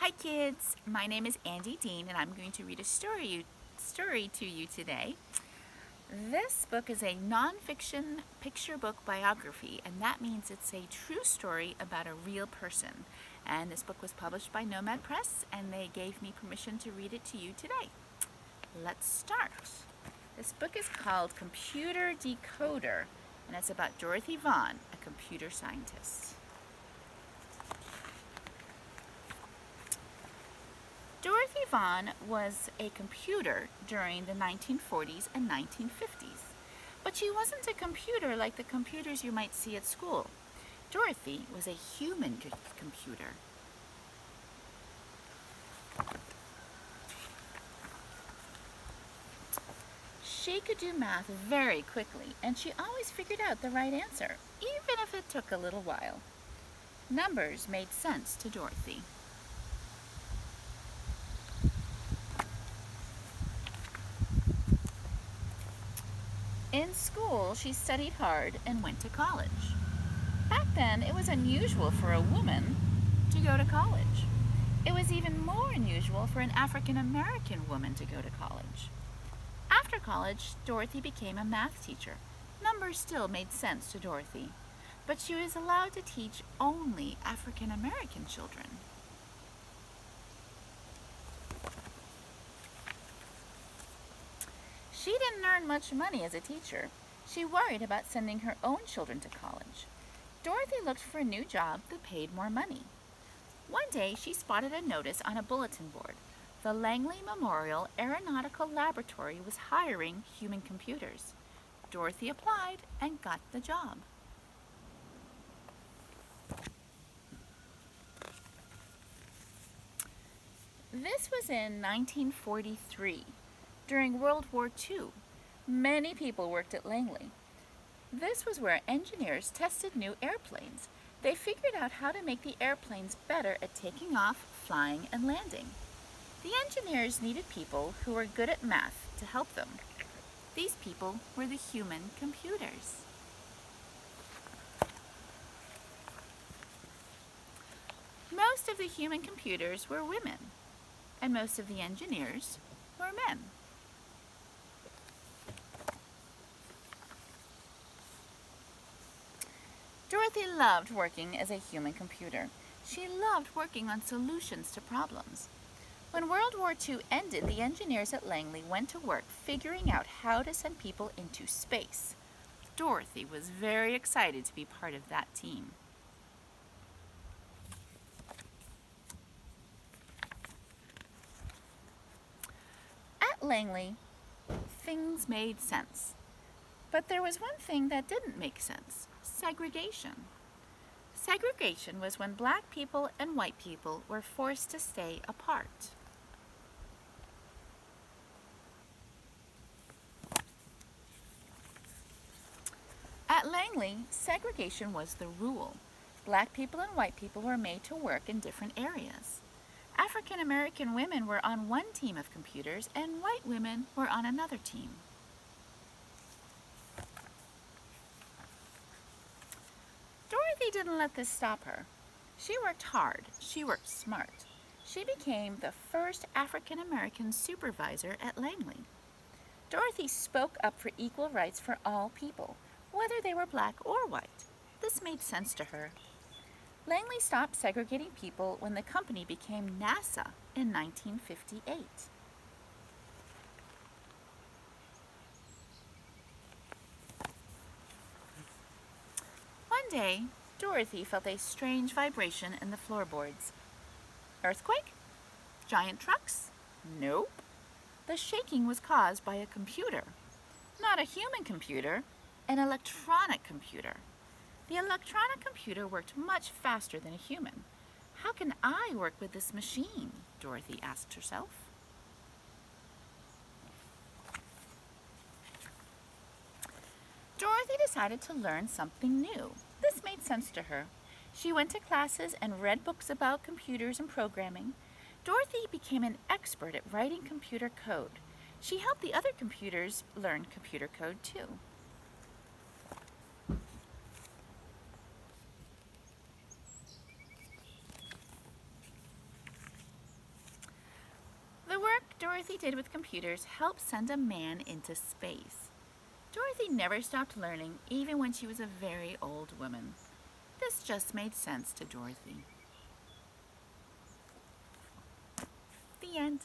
Hi kids, my name is Andy Dean and I'm going to read a story to you today. This book is a nonfiction picture book biography, and that means it's a true story about a real person. And this book was published by Nomad Press, and they gave me permission to read it to you today. Let's start. This book is called Computer Decoder, and it's about Dorothy Vaughan, a computer scientist. Dorothy Vaughan was a computer during the 1940s and 1950s. But she wasn't a computer like the computers you might see at school. Dorothy was a human computer. She could do math very quickly, and she always figured out the right answer, even if it took a little while. Numbers made sense to Dorothy. In school, she studied hard and went to college. Back then, it was unusual for a woman to go to college. It was even more unusual for an African American woman to go to college. After college, Dorothy became a math teacher. Numbers still made sense to Dorothy, but she was allowed to teach only African American children. She didn't earn much money as a teacher. She worried about sending her own children to college. Dorothy looked for a new job that paid more money. One day, she spotted a notice on a bulletin board. The Langley Memorial Aeronautical Laboratory was hiring human computers. Dorothy applied and got the job. This was in 1943. During World War II, many people worked at Langley. This was where engineers tested new airplanes. They figured out how to make the airplanes better at taking off, flying, and landing. The engineers needed people who were good at math to help them. These people were the human computers. Most of the human computers were women, and most of the engineers were men. Dorothy loved working as a human computer. She loved working on solutions to problems. When World War II ended, the engineers at Langley went to work figuring out how to send people into space. Dorothy was very excited to be part of that team. At Langley, things made sense. But there was one thing that didn't make sense: segregation. Segregation was when black people and white people were forced to stay apart. At Langley, segregation was the rule. Black people and white people were made to work in different areas. African American women were on one team of computers and white women were on another team. Dorothy didn't let this stop her. She worked hard. She worked smart. She became the first African American supervisor at Langley. Dorothy spoke up for equal rights for all people, whether they were black or white. This made sense to her. Langley stopped segregating people when the company became NASA in 1958. One day, Dorothy felt a strange vibration in the floorboards. Earthquake? Giant trucks? Nope. The shaking was caused by a computer. Not a human computer, an electronic computer. The electronic computer worked much faster than a human. How can I work with this machine? Dorothy asked herself. Dorothy decided to learn something new. This made sense to her. She went to classes and read books about computers and programming. Dorothy became an expert at writing computer code. She helped the other computers learn computer code too. Dorothy did with computers helped send a man into space. Dorothy never stopped learning, even when she was a very old woman. This just made sense to Dorothy. The end.